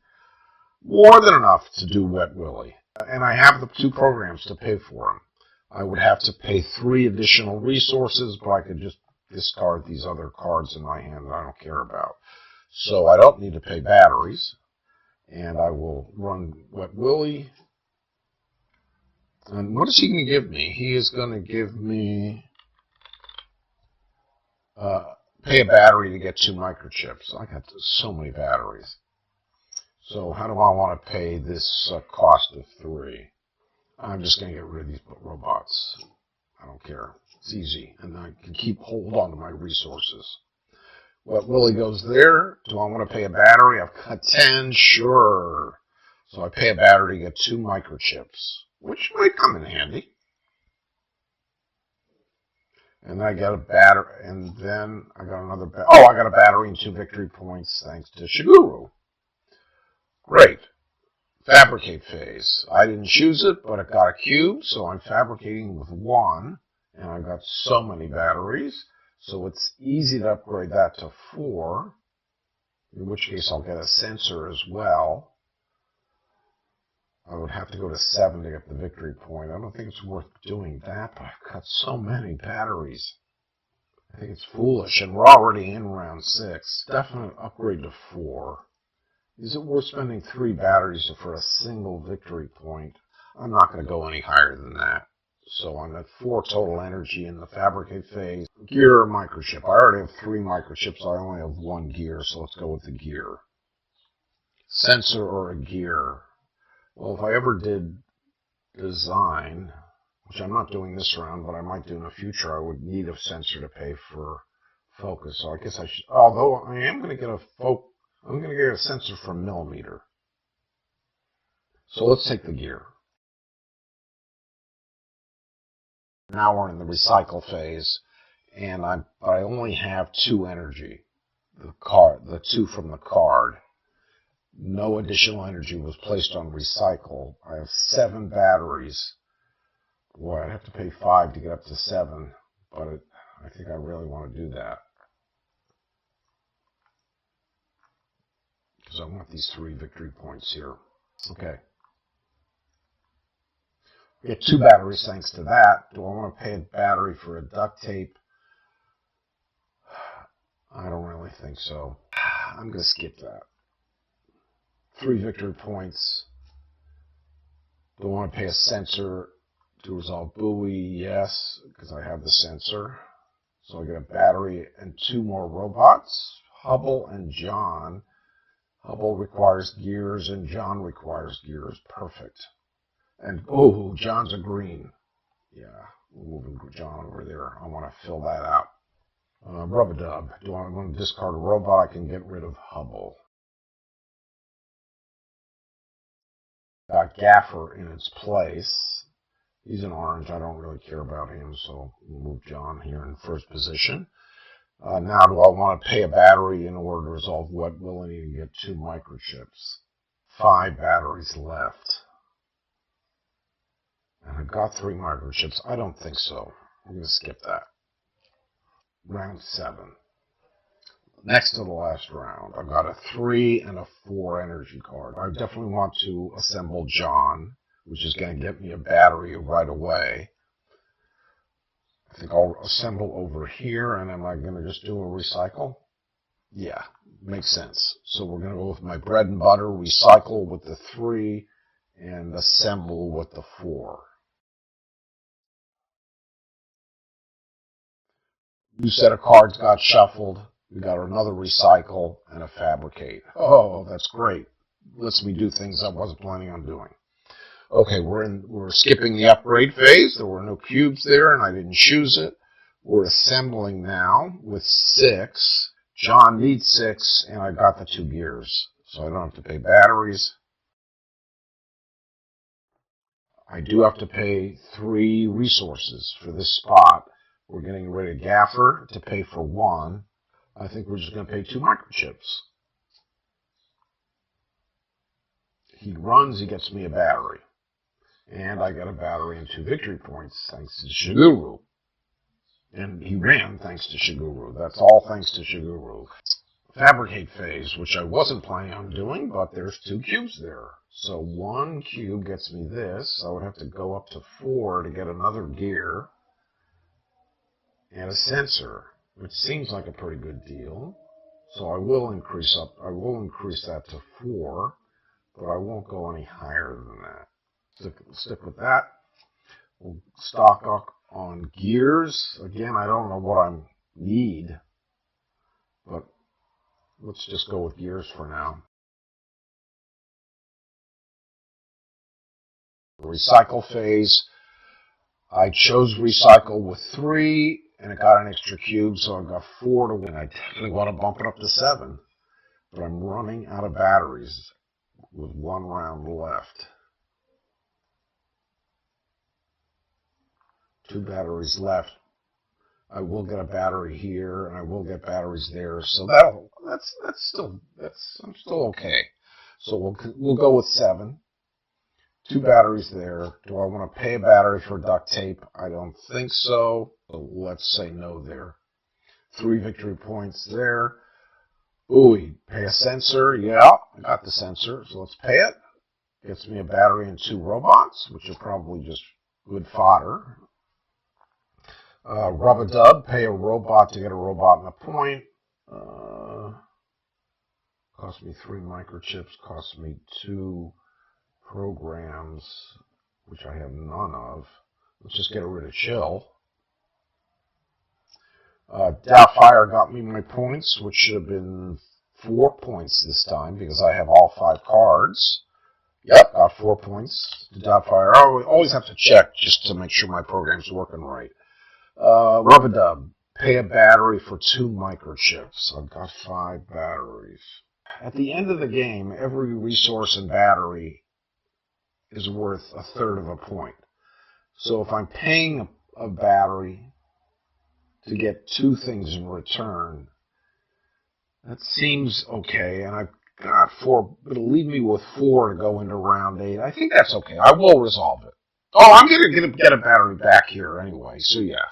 More than enough to do Wet Willie. And I have the 2 programs to pay for them. I would have to pay 3 additional resources, but I could just discard these other cards in my hand that I don't care about. So I don't need to pay batteries. And I will run Wet Willie. And what is he going to give me? He is going to give me pay a battery to get 2 microchips. I got so many batteries. So how do I want to pay this cost of 3? I'm just going to get rid of these robots. I don't care. It's easy, and I can hold on to my resources. What Willie goes there? Do I want to pay a battery? I've got 10, sure. So I pay a battery to get 2 microchips, which might come in handy. And I got a battery, and then I got another I got a battery and 2 victory points thanks to Shiguru. Great. Fabricate phase. I didn't choose it, but it got a cube, so I'm fabricating with 1. And I've got so many batteries, so it's easy to upgrade that to 4, in which case I'll get a sensor as well. I would have to go to 7 to get the victory point. I don't think it's worth doing that, but I've got so many batteries. I think it's foolish, and we're already in round 6. Definite upgrade to 4. Is it worth spending 3 batteries for a single victory point? I'm not going to go any higher than that. So I'm at 4 total energy in the fabricate phase. Gear or microchip. I already have 3 microchips. I only have 1 gear, so let's go with the gear. Sensor or a gear. Well, if I ever did design, which I'm not doing this round, but I might do in the future, I would need a sensor to pay for focus. So I guess I should, although I am going to get I'm going to get a sensor for millimeter. So let's take the gear. Now we're in the recycle phase, and I only have 2 energy. The 2 from the card. No additional energy was placed on recycle. I have 7 batteries. Boy, I'd have to pay 5 to get up to 7, but I think I really want to do that. Because I want these 3 victory points here. Okay. Get 2 batteries thanks to that. Do I want to pay a battery for a duct tape? I don't really think so. I'm going to skip that. 3 victory points. Do I want to pay a sensor to resolve buoy? Yes, because I have the sensor. So I get a battery and 2 more robots. Hubble and John. Hubble requires gears and John requires gears. Perfect. And, oh, John's a green. Yeah, we're moving John over there. I want to fill that out. Rub-a-dub. Do I want to discard a robot? I can get rid of Hubble. Got Gaffer in its place. He's an orange. I don't really care about him, so we'll move John here in first position. Now, do I want to pay a battery in order to resolve Wet Willie and get 2 microchips? 5 batteries left. And I've got 3 microchips. I don't think so. I'm going to skip that. Round 7. Next to the last round, I've got a 3 and a 4 energy card. I definitely want to assemble John, which is going to get me a battery right away. I think I'll assemble over here, and am I going to just do a recycle? Yeah, makes sense. So we're going to go with my bread and butter, recycle with the 3, and assemble with the 4. New set of cards got shuffled. We got another recycle and a fabricate. Oh, that's great. Lets me do things I wasn't planning on doing. Okay, we're skipping the upgrade phase. There were no cubes there, and I didn't choose it. We're assembling now with 6. John needs 6, and I got the 2 gears, so I don't have to pay batteries. I do have to pay 3 resources for this spot. We're getting rid of Gaffer to pay for 1. I think we're just going to pay 2 microchips. He runs, he gets me a battery. And I got a battery and 2 victory points thanks to Shiguru. And he ran thanks to Shiguru. That's all thanks to Shiguru. Fabricate phase, which I wasn't planning on doing, but there's 2 cubes there. So 1 cube gets me this. I would have to go up to 4 to get another gear and a sensor, which seems like a pretty good deal. So I will increase that to 4, but I won't go any higher than that. Stick with that. We'll stock up on gears. Again, I don't know what I need, but let's just go with gears for now. Recycle phase. I chose recycle with 3, and it got an extra cube, so I got 4 to win. I definitely want to bump it up to 7, but I'm running out of batteries with 1 round left. 2 batteries left. I will get a battery here, and I will get batteries there. So I'm still okay. So we'll go with 7. 2 batteries there. Do I want to pay a battery for duct tape? I don't think so. But let's say no there. 3 victory points there. Ooh, pay a sensor. Yeah, I got the sensor, so let's pay it. Gets me a battery and 2 robots, which are probably just good fodder. Rub-a-dub, pay a robot to get a robot and a point. Cost me 3 microchips, cost me 2 programs, which I have none of. Let's just get rid of chill. Doubtfire got me my points, which should have been 4 points this time because I have all 5 cards. Yep, got 4 points to Doubtfire. I always have to check just to make sure my program's working right. Rub-a-dub, pay a battery for 2 microchips. I've got 5 batteries. At the end of the game, every resource and battery is worth 1/3 of a point. So if I'm paying a battery to get 2 things in return, that seems okay. And I've got 4. It'll leave me with 4 to go into round 8. I think that's okay. I will resolve it. Oh, I'm going to get a battery back here anyway. So yeah.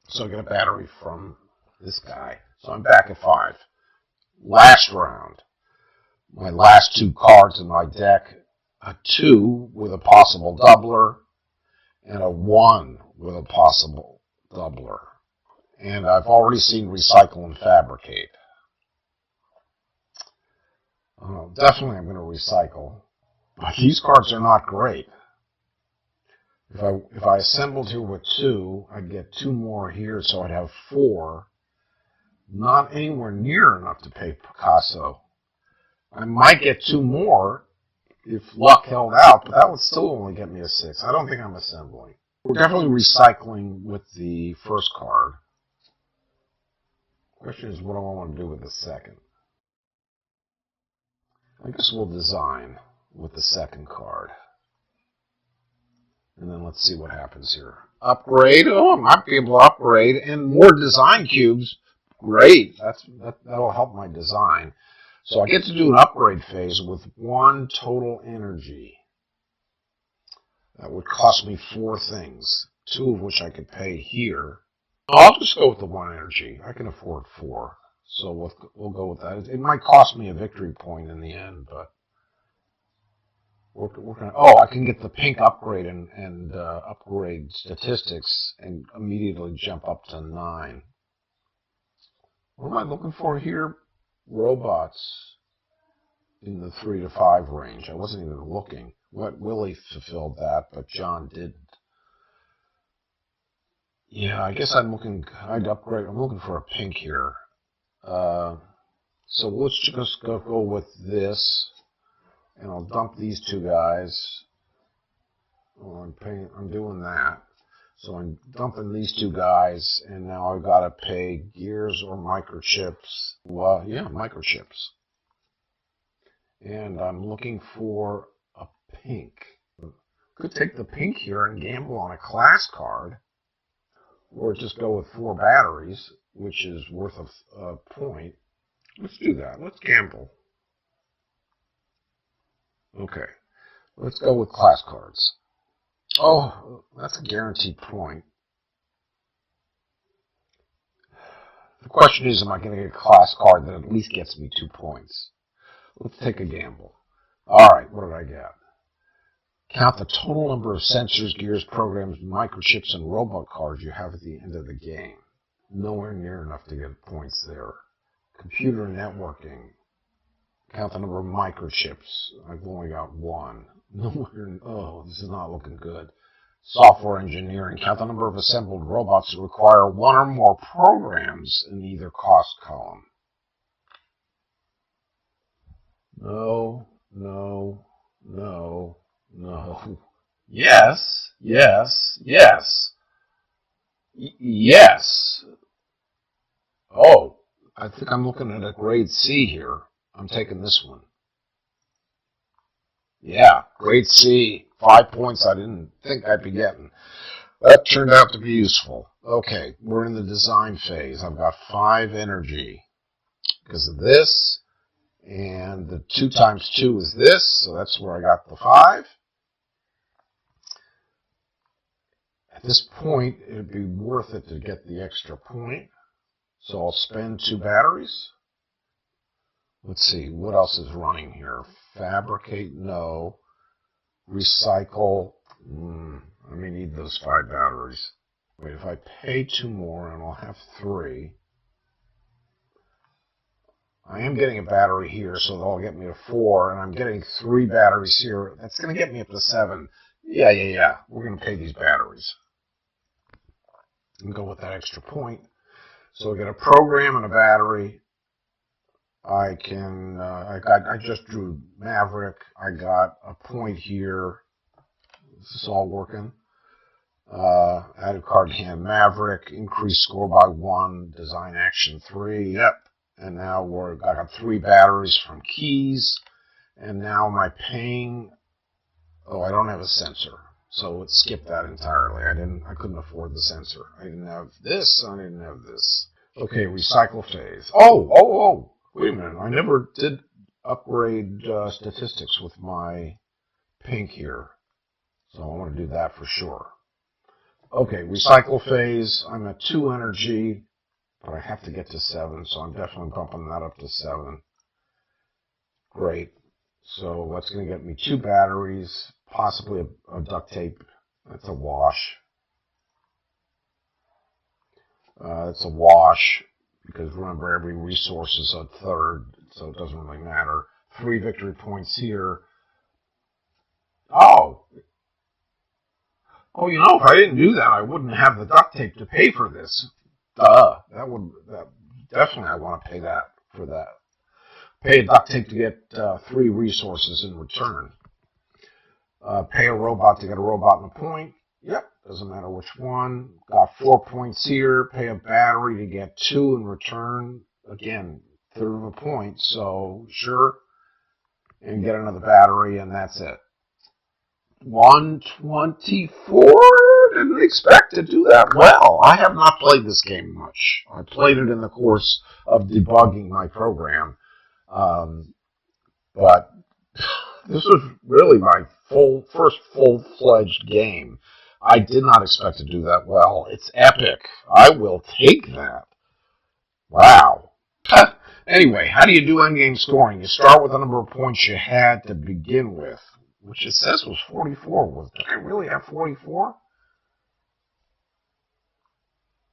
So I get a battery from this guy. So I'm back at 5. Last round. My last 2 cards in my deck. A 2 with a possible doubler. And a 1 with a possible doubler. And I've already seen recycle and fabricate. Definitely I'm going to recycle. But these cards are not great. If I assembled here with 2, I'd get 2 more here, so I'd have 4. Not anywhere near enough to pay Picasso. I might get 2 more if luck held out, but that would still only get me a 6. I don't think I'm assembling. We're definitely recycling with the first card. The question is, what do I want to do with the second? I guess we'll design with the second card. And then let's see what happens here. Upgrade. Oh, I might be able to upgrade. And more design cubes. Great. That'll help my design. So I get to do an upgrade phase with 1 total energy. That would cost me 4 things. 2 of which I could pay here. I'll just go with the 1 energy. I can afford 4. So we'll go with that. It might cost me a victory point in the end, but I can get the pink upgrade and upgrade statistics and immediately jump up to 9. What am I looking for here? Robots in the 3 to 5 range. I wasn't even looking. Willie fulfilled that, but John didn't. Yeah, I guess I'm looking for a pink here. So let's just go with this. And I'll dump these 2 guys. Oh, I'm doing that. So I'm dumping these two guys, and now I've got to pay gears or microchips. Well, yeah, microchips. And I'm looking for a pink. Could take the pink here and gamble on a class card, or just go with 4 batteries, which is worth a point. Let's do that. Let's gamble. Okay, let's go with class cards. Oh, that's a guaranteed point. The question is, am I going to get a class card that at least gets me 2 points? Let's take a gamble. All right, what did I get? Count the total number of sensors, gears, programs, microchips, and robot cards you have at the end of the game. Nowhere near enough to get points there. Computer networking. Count the number of microchips. I've only got 1. Nowhere. Oh, this is not looking good. Software engineering. Count the number of assembled robots that require 1 or more programs in either cost column. No, no, no, no. Yes, yes, yes. Yes. Oh, I think I'm looking at a grade C here. I'm taking this one. Yeah, grade C. 5 points I didn't think I'd be getting. That turned out to be useful. Okay, we're in the design phase. I've got 5 energy because of this. And the 2 times 2 is this, so that's where I got the 5. At this point, it would be worth it to get the extra point. So I'll spend 2 batteries. Let's see, what else is running here? Fabricate, no. Recycle, I may need those 5 batteries. Wait, if I pay 2 more, and I'll have 3. I am getting a battery here, so that'll get me to 4, and I'm getting 3 batteries here. That's going to get me up to 7. Yeah. We're going to pay these batteries. And go with that extra point. So I get a program and a battery. I just drew Maverick. I got a point here. This is all working. Added card to hand Maverick. Increase score by 1. Design action 3. Yep. And now I got 3 batteries from keys. And now am I paying? Oh, I don't have a sensor. So let's skip that entirely. I couldn't afford the sensor. I didn't have this. I didn't have this. Okay, recycle phase. Oh. Wait a minute. I never did upgrade statistics with my pink here. So I want to do that for sure. Okay, recycle phase. I'm at 2 energy. But I have to get to 7, so I'm definitely bumping that up to 7. Great. So that's going to get me 2 batteries, possibly a duct tape. That's a wash. It's a wash, because remember, every resource is a third, so it doesn't really matter. 3 victory points here. Oh, if I didn't do that, I wouldn't have the duct tape to pay for this. Definitely I want to pay that for that. Pay a duct tape to get 3 resources in return. Pay a robot to get a robot and a point. Yep, doesn't matter which one. Got 4 points here. Pay a battery to get 2 in return. Again, third of a point, so sure. And get another battery, and that's it. 124? Didn't expect to do that well. I have not played this game much. I played it in the course of debugging my program. But this was really my first full-fledged game. I did not expect to do that well. It's epic. I will take that. Wow. Anyway, how do you do endgame scoring? You start with the number of points you had to begin with, which it says was 44. Did I really have 44?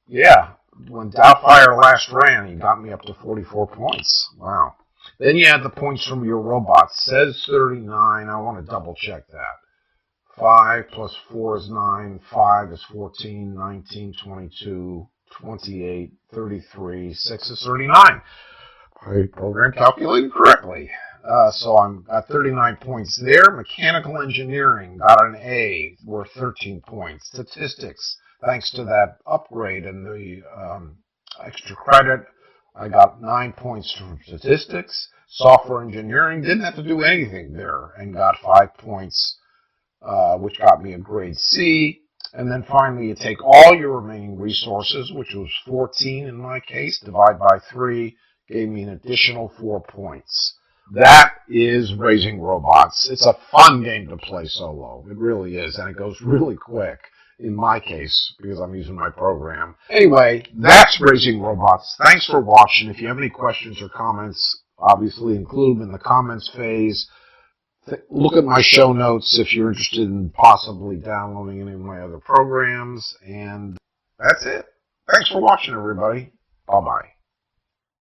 Yeah. When Doubtfire last ran, he got me up to 44 points. Wow. Then you add the points from your robot. Says 39. I want to double check that. 5 plus 4 is 9. 5 is 14. 19, 22, 28, 33. 6 is 39. I program calculated correctly. So I'm got 39 points there. Mechanical engineering got an A, worth 13 points. Statistics, Thanks to that upgrade and the extra credit, I got 9 points from statistics. Software engineering didn't have to do anything there and got 5 points, which got me a grade C. And then finally, you take all your remaining resources, which was 14 in my case, divide by 3, gave me an additional 4 points. That is Raising Robots. It's a fun game to play solo. It really is, and it goes really quick in my case because I'm using my program. Anyway, that's Raising Robots. Thanks for watching. If you have any questions or comments, obviously include them in the comments phase. Look at my show notes if you're interested in possibly downloading any of my other programs. And that's it. Thanks for watching, everybody. Bye-bye.